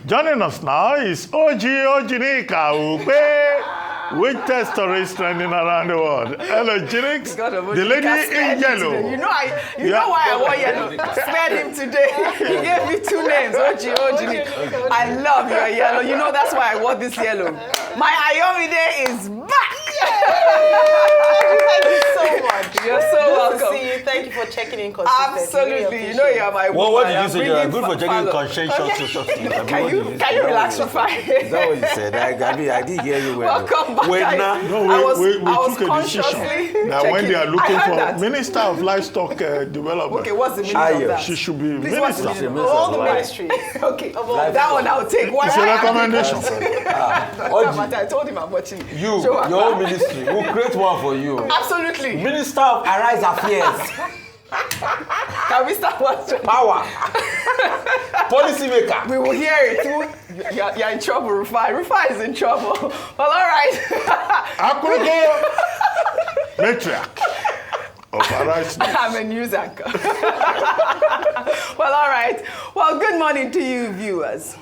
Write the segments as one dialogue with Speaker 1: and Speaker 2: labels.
Speaker 1: Joining us now is OjyOkpe, which test is trending around the world. Hello, Jinx. The lady in yellow.
Speaker 2: You know why I wore yellow. Spared him today. He gave me two names, OjyOkpe. I love your yellow. You know that's why I wore this yellow. My Ayomide is back.
Speaker 3: Thank you so much.
Speaker 2: You're so welcome.
Speaker 3: Good to see you. Thank you for checking in consistently.
Speaker 2: Absolutely. You know you're my woman.
Speaker 4: What did you say? You're good for checking conscientious.
Speaker 2: Can you relax for 5 minutes?
Speaker 4: Is that what you said? I didn't hear you well.
Speaker 2: Welcome back.
Speaker 1: We took a decision that when they are looking for Minister of Livestock Development.
Speaker 2: Okay, what's the meaning of that?
Speaker 1: She should be
Speaker 2: Please,
Speaker 1: Minister.
Speaker 3: All the ministries.
Speaker 2: Okay, that one I'll take.
Speaker 1: It's a recommendation.
Speaker 2: I told him I'm watching.
Speaker 4: Your own ministry. We'll create one for you.
Speaker 2: Absolutely.
Speaker 4: Minister of Arise Affairs.
Speaker 2: Can we start watching?
Speaker 4: Power. Policy maker.
Speaker 2: We will hear it. You're in trouble, Rufai. Rufai is in trouble. Well, all right.
Speaker 1: Akuruko, matriarch of Arise News.
Speaker 2: I'm a news anchor. Well, all right. Well, good morning to you, viewers.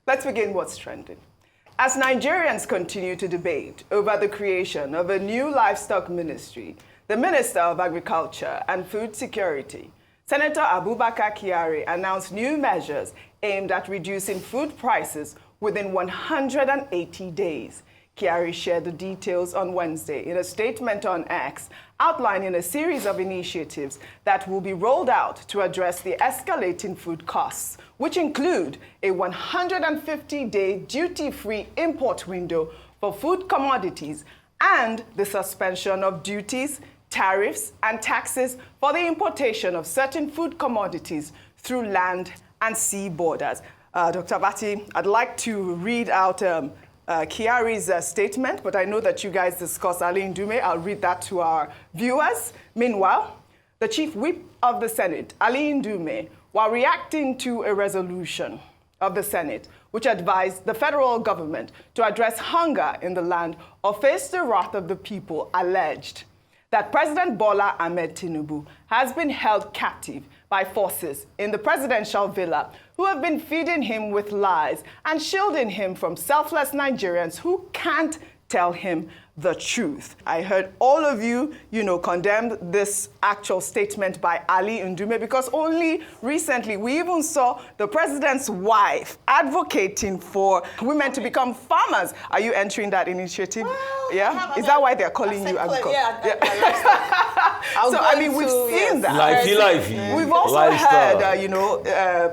Speaker 2: Let's begin what's trending. As Nigerians continue to debate over the creation of a new livestock ministry, the Minister of Agriculture and Food Security, Senator Abubakar Kyari, announced new measures aimed at reducing food prices within 180 days. Kyari shared the details on Wednesday in a statement on X, outlining a series of initiatives that will be rolled out to address the escalating food costs, which include a 150-day duty-free import window for food commodities and the suspension of duties, tariffs, and taxes for the importation of certain food commodities through land and sea borders. Dr. Bati, I'd like to read out Kyari's statement, but I know that you guys discussed Ali Ndume. I'll read that to our viewers. Meanwhile, the Chief Whip of the Senate, Ali Ndume, while reacting to a resolution of the Senate, which advised the federal government to address hunger in the land or face the wrath of the people, alleged that President Bola Ahmed Tinubu has been held captive by forces in the presidential villa who have been feeding him with lies and shielding him from selfless Nigerians who can't tell him the truth. I heard all of you, condemn this actual statement by Ali Ndume because only recently we even saw the president's wife advocating for women to become farmers. Are you entering that initiative?
Speaker 3: Well,
Speaker 2: yeah? Is that why they're calling you agriculture?
Speaker 3: Yeah.
Speaker 2: So, I mean, we've seen that.
Speaker 4: Lifey.
Speaker 2: We've also heard,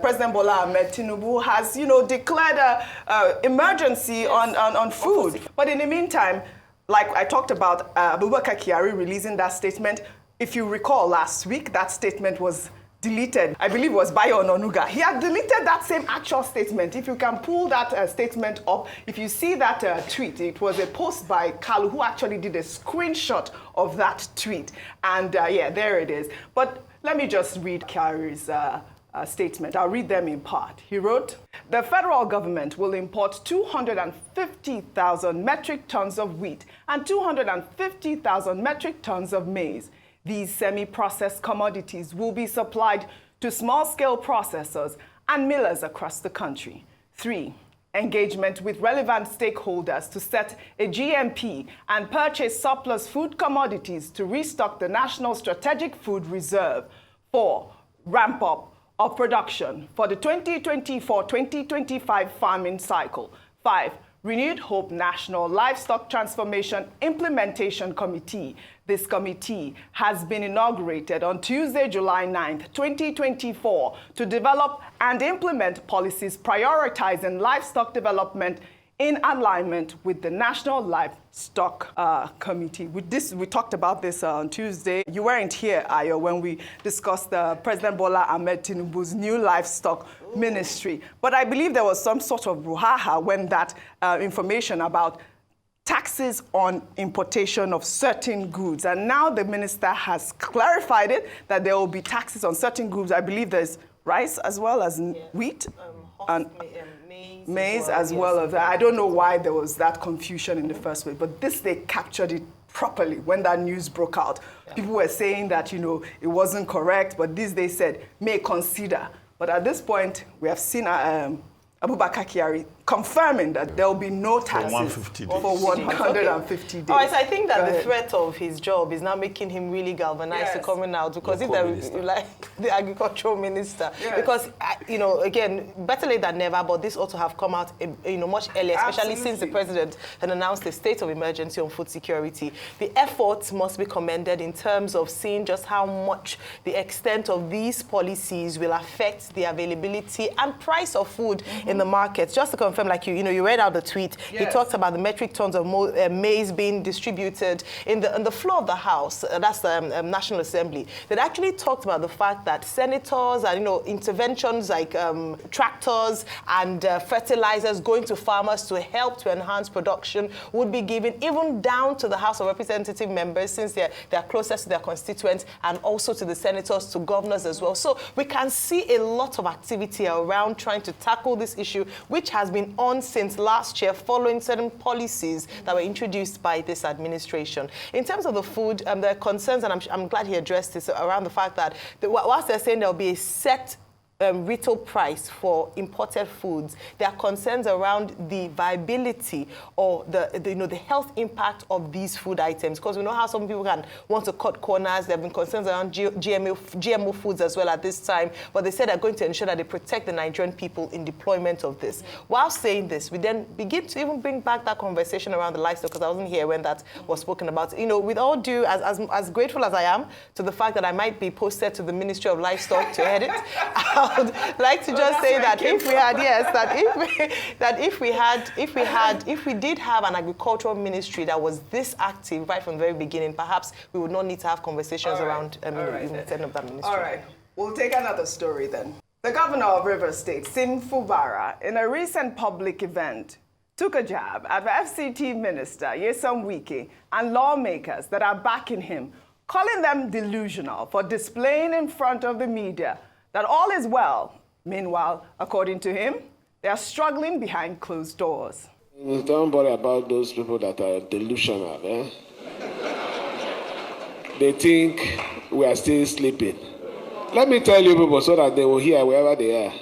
Speaker 2: President Bola Ahmed Tinubu has, declared an emergency on food. But in the meantime, like I talked about Abubakar Kyari releasing that statement, if you recall last week, that statement was deleted. I believe it was Bayo Ononuga. He had deleted that same actual statement. If you can pull that statement up, if you see that tweet, it was a post by Kalu who actually did a screenshot of that tweet. And yeah, there it is. But let me just read Kyari's statement. I'll read them in part. He wrote, the federal government will import 250,000 metric tons of wheat and 250,000 metric tons of maize. These semi-processed commodities will be supplied to small-scale processors and millers across the country. 3. Engagement with relevant stakeholders to set a GMP and purchase surplus food commodities to restock the National Strategic Food Reserve. 4. Ramp up of production for the 2024-2025 farming cycle. 5. Renewed Hope National Livestock Transformation Implementation Committee. This committee has been inaugurated on Tuesday, July 9th, 2024, to develop and implement policies prioritizing livestock development in alignment with the National Livestock Committee. We talked about this on Tuesday. You weren't here, Ayo, when we discussed President Bola Ahmed Tinubu's new livestock ministry. But I believe there was some sort of brouhaha when that information about taxes on importation of certain goods. And now the minister has clarified it, that there will be taxes on certain goods. I believe there's rice as well as wheat. And maize as well as that. I don't know why there was that confusion in the first place, but this, they captured it properly when that news broke out. Yeah. People were saying that, it wasn't correct, but this they said, may consider. But at this point, we have seen Abubakar Kyari, confirming that there will be no taxes for 150 days.
Speaker 3: All right, so I think that the threat of his job is now making him really galvanized to coming out, because if there is like the agricultural minister, because again, better late than never, but this ought to have come out much earlier, especially since the president had announced a state of emergency on food security. The efforts must be commended in terms of seeing just how much the extent of these policies will affect the availability and price of food in the markets. Just to confirm, like you read out the tweet, he talked about the metric tons of maize being distributed in the floor of the House. That's the National Assembly. They actually talked about the fact that senators and interventions like tractors and fertilizers going to farmers to help to enhance production would be given, even down to the House of Representative members, since they're closest to their constituents, and also to the senators, to governors as well. So we can see a lot of activity around trying to tackle this issue, which has been on since last year following certain policies that were introduced by this administration. In terms of the food, there are concerns, and I'm glad he addressed this, around the fact that whilst they're saying there'll be a set retail price for imported foods, there are concerns around the viability or the health impact of these food items, because we know how some people can want to cut corners. There have been concerns around GMO foods as well at this time, but they said they're going to ensure that they protect the Nigerian people in deployment of this. While saying this, we then begin to even bring back that conversation around the livestock, because I wasn't here when that was spoken about. With all due, as grateful as I am to the fact that I might be posted to the Ministry of Livestock to head it, I would like to just say that if we did have an agricultural ministry that was this active right from the very beginning, perhaps we would not need to have conversations around the setting of that ministry.
Speaker 2: All right, we'll take another story then. The governor of Rivers State, Sim Fubara, in a recent public event, took a jab at the FCT minister, Nyesom Wike, and lawmakers that are backing him, calling them delusional for displaying in front of the media that all is well. Meanwhile, according to him, they are struggling behind closed doors.
Speaker 5: Don't worry about those people that are delusional. They think we are still sleeping. Let me tell you people so that they will hear wherever they are.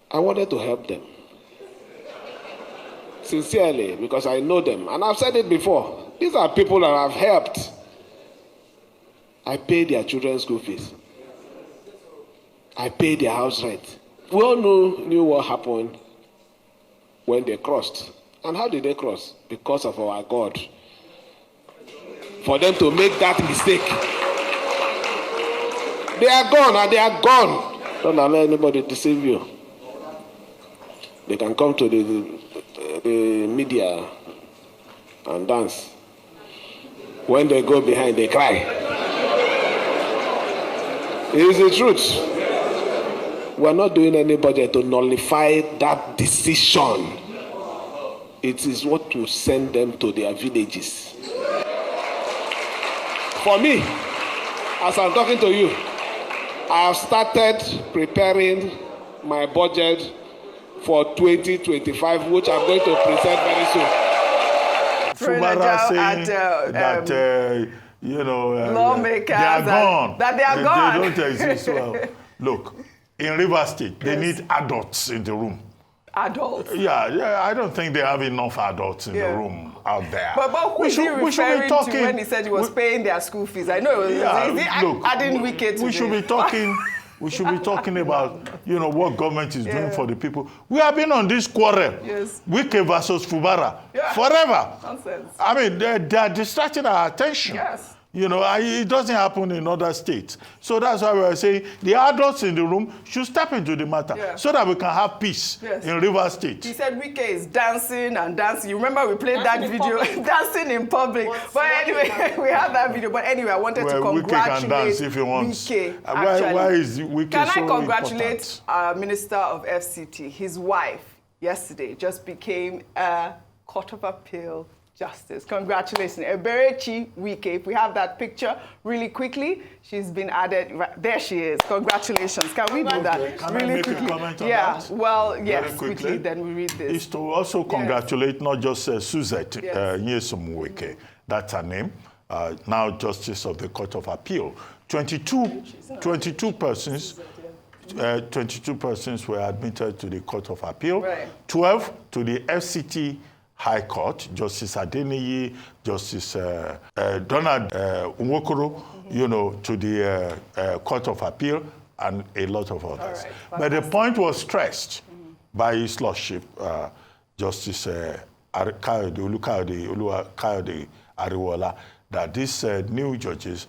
Speaker 5: I wanted to help them. Sincerely, because I know them. And I've said it before. These are people that I've helped. I pay their children's school fees. I paid their house rent. We all knew what happened when they crossed. And how did they cross? Because of our God. For them to make that mistake. They are gone, and they are gone. Don't allow anybody to deceive you. They can come to the media and dance. When they go behind, they cry. It is the truth. We are not doing any budget to nullify that decision. It is what will send them to their villages. For me, as I'm talking to you, I have started preparing my budget for 2025, which I'm going to present very soon.
Speaker 1: Fubara saying that,
Speaker 2: lawmakers,
Speaker 1: they are gone.
Speaker 2: That they are gone.
Speaker 1: They don't exist well. Look, in Rivers State, they need adults in the room.
Speaker 2: Adults?
Speaker 1: Yeah, I don't think they have enough adults in the room out there.
Speaker 2: But who is he referring to when he said he was paying their school fees? I know it was adding Wike to
Speaker 1: we should be talking. We should be talking about, what government is doing for the people. We have been on this quarrel, Wike versus Fubara, forever.
Speaker 2: Nonsense.
Speaker 1: I mean, they are distracting our attention.
Speaker 2: Yes.
Speaker 1: It doesn't happen in other states. So that's why we are saying the adults in the room should step into the matter so that we can have peace in Rivers State.
Speaker 2: He said Wike is dancing and dancing. You remember we played that video, dancing in public. But anyway, we have that video. But anyway, I wanted to congratulate
Speaker 1: Wike can dance if he wants.
Speaker 2: Wike.
Speaker 1: Why is Wike
Speaker 2: Can
Speaker 1: so
Speaker 2: I congratulate
Speaker 1: important?
Speaker 2: our Minister of FCT? His wife, yesterday, just became a Court of Appeal Justice. Congratulations. Eberechi Wike. If we have that picture really quickly, she's been added. There she is. Congratulations. Can we do that?
Speaker 1: Can
Speaker 2: really
Speaker 1: I make
Speaker 2: quickly?
Speaker 1: a comment on that?
Speaker 2: Well, yes,
Speaker 1: Very quickly.
Speaker 2: then we read this.
Speaker 1: Is to also congratulate not just Suzette Nyesom Wike, that's her name, now Justice of the Court of Appeal. 22 persons. 22 persons were admitted to the Court of Appeal,
Speaker 2: Right.
Speaker 1: 12 to the FCT High Court, Justice Adeniyi, Justice Donald Nwokoro, to the Court of Appeal, and a lot of others.
Speaker 2: Right,
Speaker 1: but the point was stressed by His Lordship, Justice Kayode Ariwola, that these new judges,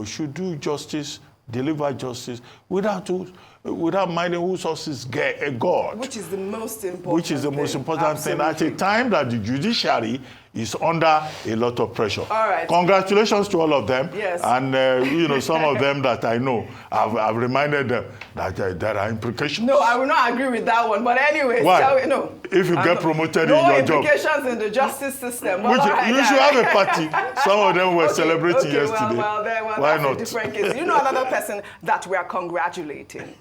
Speaker 1: should do justice, deliver justice without minding who sources God.
Speaker 2: Which is the most important
Speaker 1: Which is the most important thing at
Speaker 2: Absolutely.
Speaker 1: a time that the judiciary is under a lot of pressure.
Speaker 2: All right.
Speaker 1: Congratulations to all of them.
Speaker 2: Yes.
Speaker 1: And, some of them that I know, I've reminded them that there are implications.
Speaker 2: No, I will not agree with that one. But anyway,
Speaker 1: Why?
Speaker 2: no.
Speaker 1: If you get promoted in
Speaker 2: No
Speaker 1: your job.
Speaker 2: implications in the justice system. Well,
Speaker 1: Which,
Speaker 2: all right,
Speaker 1: you should have a party. Some of them were celebrating yesterday.
Speaker 2: Why
Speaker 1: Why
Speaker 2: that's
Speaker 1: not?
Speaker 2: a different case. Another person that we are congratulating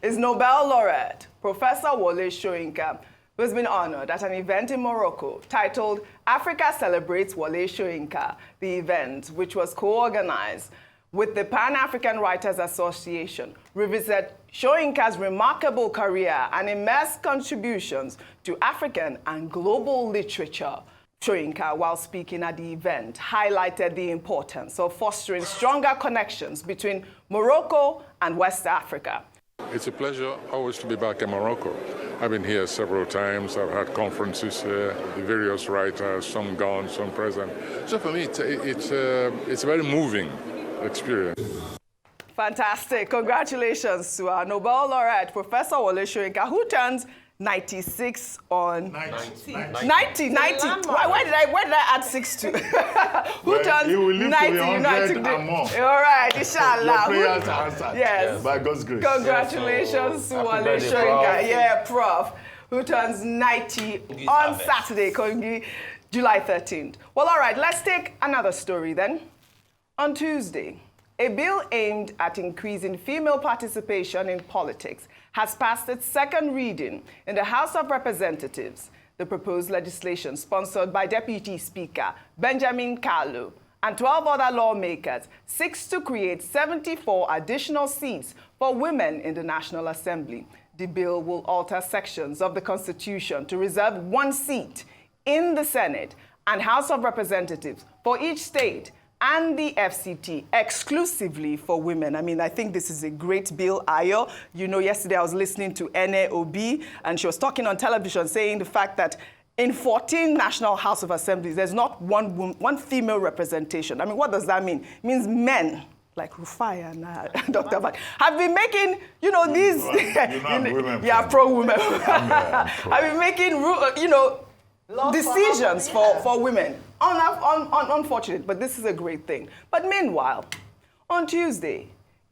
Speaker 2: is Nobel laureate, Professor Wole Soyinka, who has been honored at an event in Morocco titled Africa Celebrates Wole Soyinka, the event, which was co-organized with the Pan-African Writers Association, revisit Soyinka's remarkable career and immense contributions to African and global literature. Soyinka, while speaking at the event, highlighted the importance of fostering stronger connections between Morocco and West Africa.
Speaker 6: It's a pleasure always to be back in Morocco. I've been here several times. I've had conferences here, the various writers, some gone, some present. So for me, it's a very moving experience.
Speaker 2: Fantastic. Congratulations to our Nobel laureate, Professor Wole Soyinka, who turns 96 on 90. Why did I add 6 to? Who turns
Speaker 1: he will live
Speaker 2: 90?
Speaker 1: to 100 and more.
Speaker 2: All right, inshallah.
Speaker 1: Your prayers are answered.
Speaker 2: Yes.
Speaker 1: By God's grace.
Speaker 2: Congratulations to Wole
Speaker 4: birthday,
Speaker 2: Soyinka.
Speaker 4: Prof.
Speaker 2: Yeah, Prof, who turns 90 on Saturday, July 13th. Well, all right, let's take another story then. On Tuesday, a bill aimed at increasing female participation in politics has passed its second reading in the House of Representatives. The proposed legislation, sponsored by Deputy Speaker Benjamin Kalu and 12 other lawmakers, seeks to create 74 additional seats for women in the National Assembly. The bill will alter sections of the Constitution to reserve 1 seat in the Senate and House of Representatives for each state and the FCT exclusively for women. I think this is a great bill, Ayo. Yesterday I was listening to NAOB, and she was talking on television saying the fact that in 14 National House of Assemblies, there's not one female representation. What does that mean? It means men, like Rufai and Dr. Bak, have been making, these... pro-women. Have been making, decisions for women. Unfortunate, but this is a great thing. But meanwhile, on Tuesday,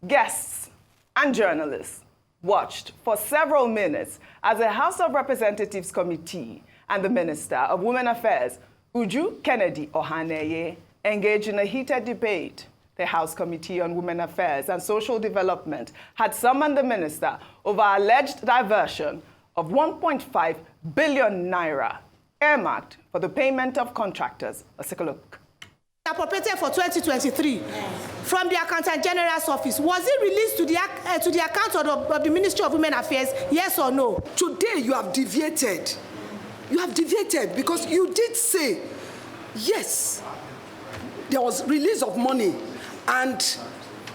Speaker 2: guests and journalists watched for several minutes as the House of Representatives Committee and the Minister of Women Affairs, Uju-Kennedy engaged in a heated debate. The House Committee on Women Affairs and Social Development had summoned the minister over alleged diversion of 1.5 billion naira earmarked for the payment of contractors. Let's take a look.
Speaker 7: Appropriated for 2023 from the Accountant General's office. Was it released to the account of the Ministry of Women Affairs, yes or no?
Speaker 8: Today you have deviated. You have deviated because you did say, yes, there was release of money, and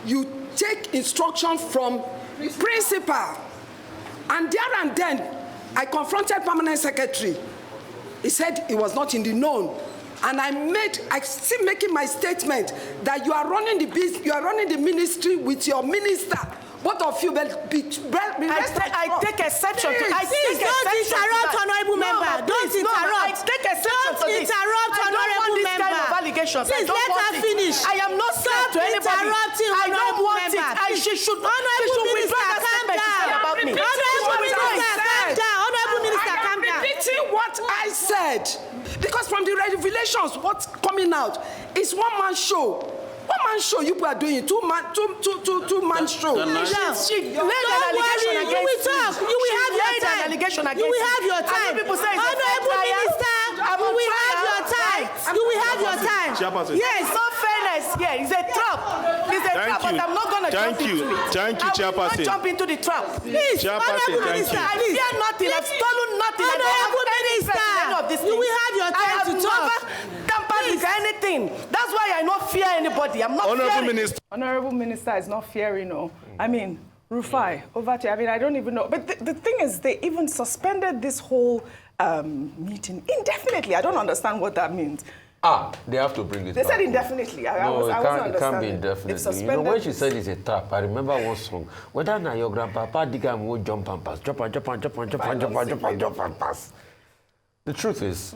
Speaker 8: you take instruction from principal. And there and then, I confronted Permanent Secretary. He said he was not in the known. And I still making my statement that you are running the ministry with your minister. Both of you will be
Speaker 3: I take exception to
Speaker 7: Please don't interrupt, honorable member. Don't interrupt.
Speaker 3: I take exception to this.
Speaker 7: Don't interrupt, honorable member.
Speaker 3: Kind of allegations.
Speaker 7: Please let her finish.
Speaker 3: I am not
Speaker 7: Stop
Speaker 3: to anybody.
Speaker 7: interrupting,
Speaker 3: I don't
Speaker 7: honorable
Speaker 3: want
Speaker 7: member.
Speaker 3: it. She should
Speaker 7: Honorable minister, calm down.
Speaker 3: about me.
Speaker 7: Honorable minister, calm down. Honorable minister, calm down.
Speaker 8: Repeating what I said. Because from the revelations, what's coming out is one-man show. One-man show you people are doing, two-man show.
Speaker 7: Don't worry, you will talk. You will have your time. You will have your time. Honorable minister, you will have your time. You will have your time. Yes.
Speaker 3: No fairness.
Speaker 7: here. It's a trap. It's a trap, but I'm not going to jump into it.
Speaker 9: Thank you,
Speaker 7: I will not
Speaker 9: Chairperson.
Speaker 7: jump into the trap. Please,
Speaker 9: Chairperson,
Speaker 7: Honorable
Speaker 9: thank
Speaker 7: Minister,
Speaker 9: you.
Speaker 7: I fear nothing. I've stolen nothing. Honorable Minister, you will have your time to talk. Tampered with anything. That's why I not fear anybody. I'm not
Speaker 9: Honorable
Speaker 7: fearing.
Speaker 9: Minister.
Speaker 2: Honorable Minister is not fearing, no. I mean, Rufai, over to you. I mean, I don't even know. But the thing is, they even suspended this whole meeting indefinitely. I don't understand what that means.
Speaker 4: They have to bring it
Speaker 2: They
Speaker 4: back.
Speaker 2: said indefinitely. I
Speaker 4: No,
Speaker 2: wasn't
Speaker 4: it can't be
Speaker 2: understanding.
Speaker 4: indefinitely. You know, when she said it's a trap, I remember one song. Whether now your grandpapa dig and go jump and pass. Jump and pass. The truth is,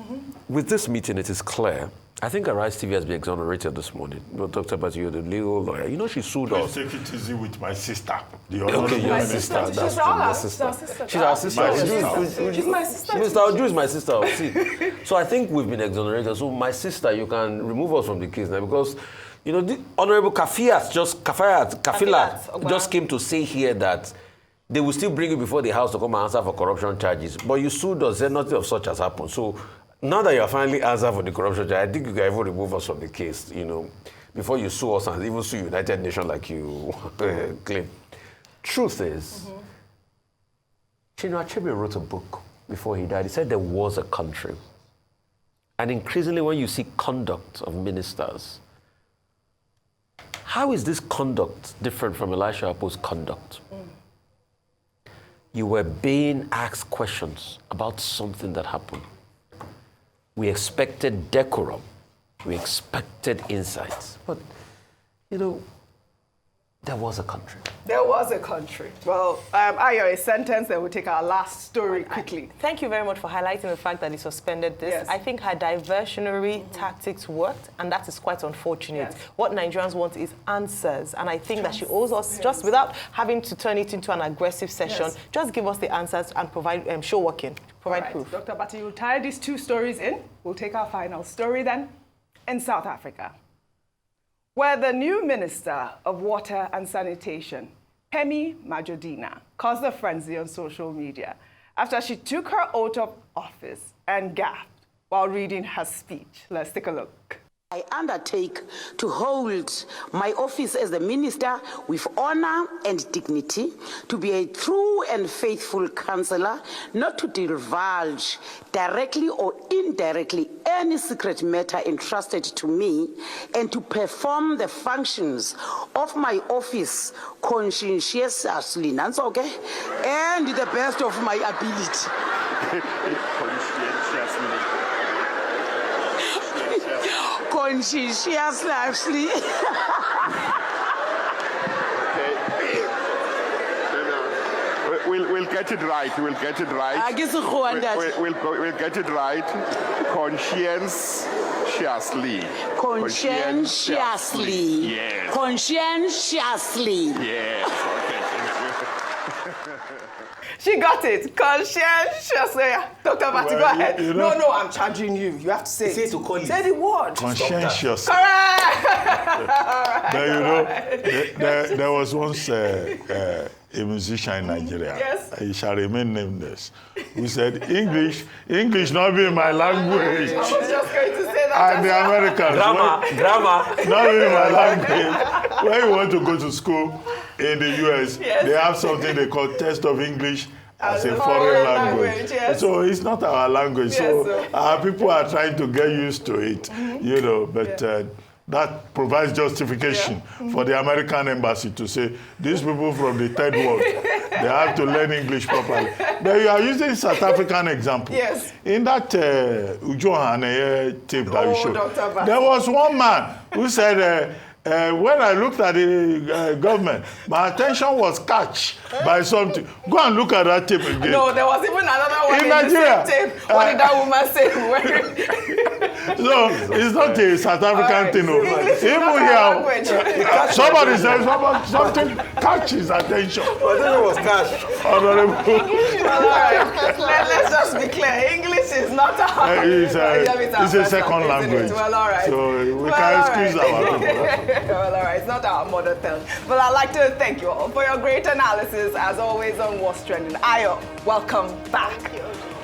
Speaker 4: with this meeting, it is clear. I think Arise TV has been exonerated this morning. We talked about you, the legal lawyer. You know, she sued us.
Speaker 1: Please take it easy with my sister. The
Speaker 4: Okay, your
Speaker 1: honorable
Speaker 4: sister.
Speaker 1: minister.
Speaker 4: That's
Speaker 2: She's
Speaker 4: true.
Speaker 2: our
Speaker 4: Your
Speaker 2: sister.
Speaker 4: sister. She's our sister.
Speaker 1: My sister.
Speaker 2: She's my sister.
Speaker 4: Mr. Uju is my sister. See. So I think we've been exonerated. So my sister, you can remove us from the case now because, you know, the Honorable Kafilat just came to say here that they will still bring you before the House to come and answer for corruption charges. But you sued us, said nothing of such has happened. So now that you are finally answered for the corruption charge, I think you can even remove us from the case, you know, before you sue us and even sue United Nations like you claim. Truth is, Chinua Achebe wrote a book before he died. He said there was a country. And increasingly when you see conduct of ministers, how is this conduct different from Elisha Apo's conduct? You were being asked questions about something that happened. We expected decorum. We expected insights. But, you know, there was a country.
Speaker 2: There was a country. Well, Ayo, a sentence, then we'll take our last story quickly.
Speaker 3: Thank you very much for highlighting the fact that he suspended this.
Speaker 2: Yes.
Speaker 3: I think her diversionary tactics worked, and that is quite unfortunate.
Speaker 2: Yes.
Speaker 3: What Nigerians want is answers, and I think that she owes us, just without having to turn it into an aggressive session, just give us the answers and provide, show working, provide
Speaker 2: All right,
Speaker 3: proof.
Speaker 2: Dr. Bati, you'll tie these two stories in. We'll take our final story then. In South Africa, where the new Minister of Water and Sanitation, Pemi Majodina, caused a frenzy on social media after she took her oath of office and gasped while reading her speech. Let's take a look.
Speaker 10: I undertake to hold my office as the minister with honor and dignity, to be a true and faithful counselor, not to divulge directly or indirectly any secret matter entrusted to me, and to perform the functions of my office conscientiously, and the best of my ability. Conscientiously.
Speaker 1: We'll get it right. We'll get it right.
Speaker 10: I guess
Speaker 1: We'll get it right. Conscientiously.
Speaker 10: Conscientiously.
Speaker 1: Yes.
Speaker 10: Conscientiously.
Speaker 1: Yes. Okay.
Speaker 2: She got it. Conscientiously. Dr. Bati, go ahead.
Speaker 1: you know-
Speaker 2: No, I'm charging you. You have to say it.
Speaker 4: to call it.
Speaker 2: Say the word.
Speaker 1: Conscientious.
Speaker 2: Correct.
Speaker 1: But you know, there was once a musician in Nigeria.
Speaker 2: Yes.
Speaker 1: He shall remain nameless. Who said, English not being my language.
Speaker 2: I was just going to say that.
Speaker 1: And the Americans,
Speaker 4: Grammar.
Speaker 1: not being my language. When you want to go to school in the US,
Speaker 2: Yes.
Speaker 1: they have something they call test of English as a
Speaker 2: a
Speaker 1: foreign
Speaker 2: foreign
Speaker 1: language.
Speaker 2: language, yes.
Speaker 1: So it's not our language.
Speaker 2: Yes,
Speaker 1: so
Speaker 2: sir.
Speaker 1: our people are trying to get used to it, you know, but that provides justification for the American embassy to say, these people from the third world, they have to learn English properly. But you are using South African example.
Speaker 2: Yes.
Speaker 1: In that Uju-Kennedy tape that you showed,
Speaker 2: Dr. Bati.
Speaker 1: there was one man who said, when I looked at the government, my attention was catched by something. Go and look at that tape again.
Speaker 2: No, there was even another one
Speaker 1: In
Speaker 2: in
Speaker 1: Nigeria.
Speaker 2: the same tape. What did that woman say?
Speaker 1: So it's not a South African thing. No.
Speaker 2: English is not
Speaker 1: Even
Speaker 2: our
Speaker 1: here,
Speaker 2: language.
Speaker 1: somebody says something catches attention.
Speaker 4: I think it was cash.
Speaker 1: Honorable.
Speaker 2: Well, all right. Let's just be clear. English is not our
Speaker 1: It's a second language.
Speaker 2: Well, all right.
Speaker 1: So we can excuse our people.
Speaker 2: Well, all right. It's not our mother tongue. But I'd like to thank you all for your great analysis, as always, on What's Trending. Ayo, welcome back.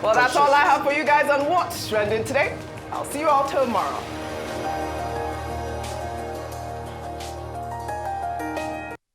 Speaker 2: Well, that's all I have for you guys on What's Trending today. I'll see you all tomorrow.